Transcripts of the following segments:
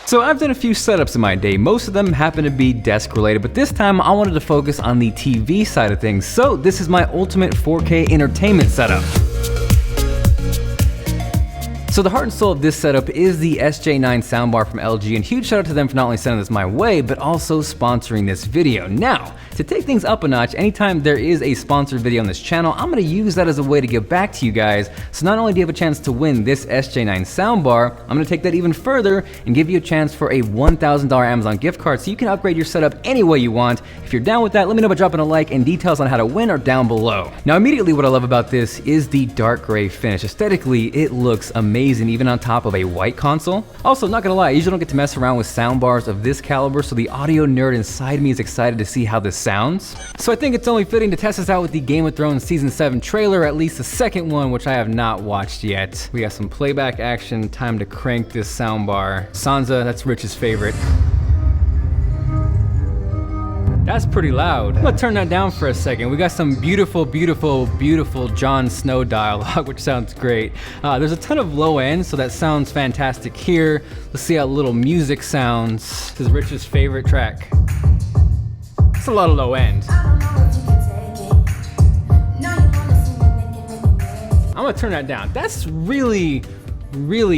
So I've done a few setups in my day, most of them happen to be desk related, but this time I wanted to focus on the TV side of things. So this is my ultimate 4K entertainment setup. So the heart and soul of this setup is the SJ9 soundbar from LG, and huge shout out to them for not only sending this my way, but also sponsoring this video. Now, to take things up a notch, anytime there is a sponsored video on this channel, I'm gonna use that as a way to give back to you guys. So not only do you have a chance to win this SJ9 soundbar, I'm gonna take that even further and give you a chance for a $1,000 Amazon gift card so you can upgrade your setup any way you want. If you're down with that, let me know by dropping a like, and details on how to win are down below. Now immediately what I love about this is the dark gray finish. Aesthetically, it looks amazing, even on top of a white console. Also, not gonna lie, I usually don't get to mess around with soundbars of this caliber, so the audio nerd inside me is excited to see how this sounds. So I think it's only fitting to test this out with the Game of Thrones Season 7 trailer, at least the second one, which I have not watched yet. We got some playback action, time to crank this soundbar. Sansa, that's Rich's favorite. That's pretty loud. I'm gonna turn that down for a second. We got some beautiful, beautiful, beautiful Jon Snow dialogue, which sounds great. There's a ton of low end, so that sounds fantastic here. Let's see how little music sounds. This is Rich's favorite track. It's a lot of low end. I'm gonna turn that down. That's really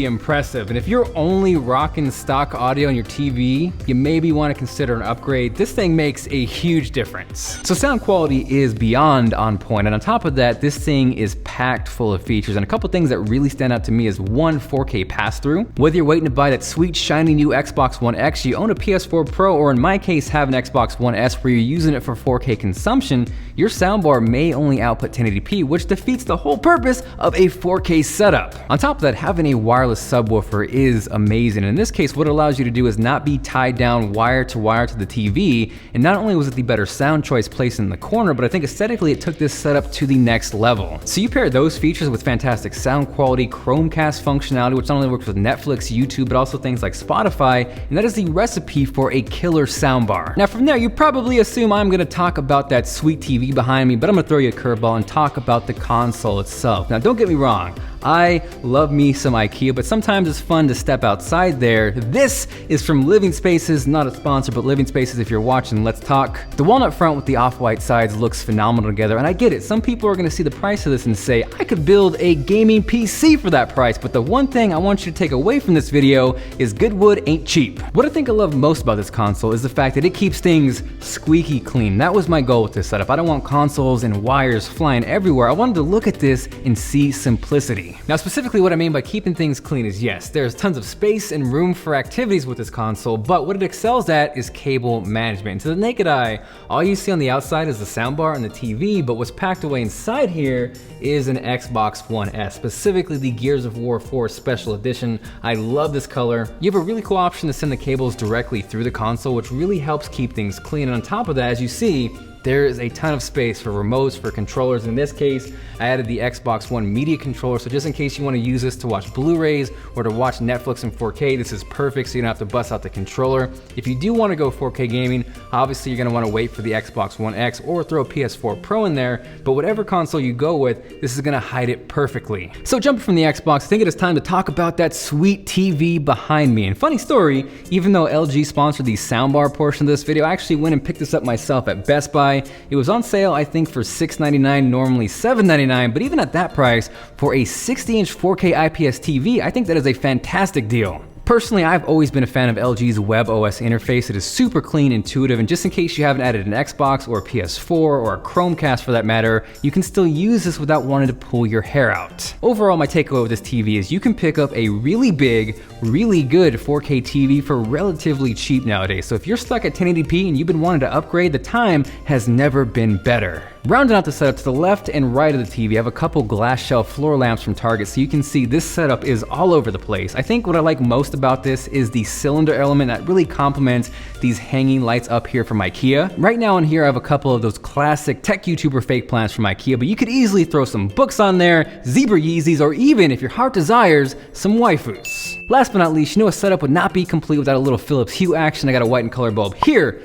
impressive. And if you're only rocking stock audio on your TV, you maybe want to consider an upgrade. This thing makes a huge difference. So sound quality is beyond on point, and on top of that, this thing is packed full of features. And a couple things that really stand out to me is one, 4K pass-through. Whether you're waiting to buy that sweet shiny new Xbox One X, you own a PS4 Pro, or in my case have an Xbox One S where you're using it for 4K consumption, your soundbar may only output 1080p, which defeats the whole purpose of a 4K setup. On top of that, having a wireless subwoofer is amazing. In this case, what it allows you to do is not be tied down wire to the TV, and not only was it the better sound choice placed in the corner, but I think aesthetically it took this setup to the next level. So you pair those features with fantastic sound quality, Chromecast functionality, which not only works with Netflix, YouTube, but also things like Spotify, and that is the recipe for a killer soundbar. Now from there, you probably assume I'm gonna talk about that sweet TV behind me, but I'm gonna throw you a curveball and talk about the console itself. Now don't get me wrong, I love me some IKEA, but sometimes it's fun to step outside there. This is from Living Spaces, not a sponsor, but Living Spaces, if you're watching, let's talk. The walnut front with the off-white sides looks phenomenal together, and I get it. Some people are gonna see the price of this and say, I could build a gaming PC for that price, but the one thing I want you to take away from this video is good wood ain't cheap. What I think I love most about this console is the fact that it keeps things squeaky clean. That was my goal with this setup. I don't want consoles and wires flying everywhere. I wanted to look at this and see simplicity. Now specifically what I mean by keeping things clean is yes, there's tons of space and room for activities with this console, but what it excels at is cable management. And to the naked eye, all you see on the outside is the soundbar and the TV, but what's packed away inside here is an Xbox One S, specifically the Gears of War 4 Special Edition. I love this color. You have a really cool option to send the cables directly through the console, which really helps keep things clean. And on top of that, as you see, there is a ton of space for remotes, for controllers. In this case, I added the Xbox One media controller, so just in case you want to use this to watch Blu-rays or to watch Netflix in 4K, this is perfect, so you don't have to bust out the controller. If you do want to go 4K gaming, obviously you're going to want to wait for the Xbox One X or throw a PS4 Pro in there, but whatever console you go with, this is going to hide it perfectly. So jumping from the Xbox, I think it is time to talk about that sweet TV behind me. And funny story, even though LG sponsored the soundbar portion of this video, I actually went and picked this up myself at Best Buy. It was on sale, I think, for $6.99, normally $7.99, but even at that price, for a 60-inch 4K IPS TV, I think that is a fantastic deal. Personally, I've always been a fan of LG's WebOS interface. It is super clean, intuitive, and just in case you haven't added an Xbox or a PS4 or a Chromecast for that matter, you can still use this without wanting to pull your hair out. Overall, my takeaway with this TV is you can pick up a really big, really good 4K TV for relatively cheap nowadays. So if you're stuck at 1080p and you've been wanting to upgrade, the time has never been better. Rounding out the setup, to the left and right of the TV, I have a couple glass shelf floor lamps from Target, so you can see this setup is all over the place. I think what I like most about this is the cylinder element that really complements these hanging lights up here from IKEA. Right now in here I have a couple of those classic tech YouTuber fake plants from IKEA, but you could easily throw some books on there, zebra Yeezys, or even, if your heart desires, some waifus. Last but not least, you know a setup would not be complete without a little Philips Hue action. I got a white and color bulb here,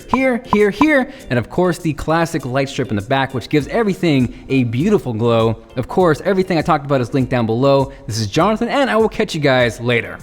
and of course the classic light strip in the back, which gives everything a beautiful glow. Of course, everything I talked about is linked down below. This is Jonathan, and I will catch you guys later.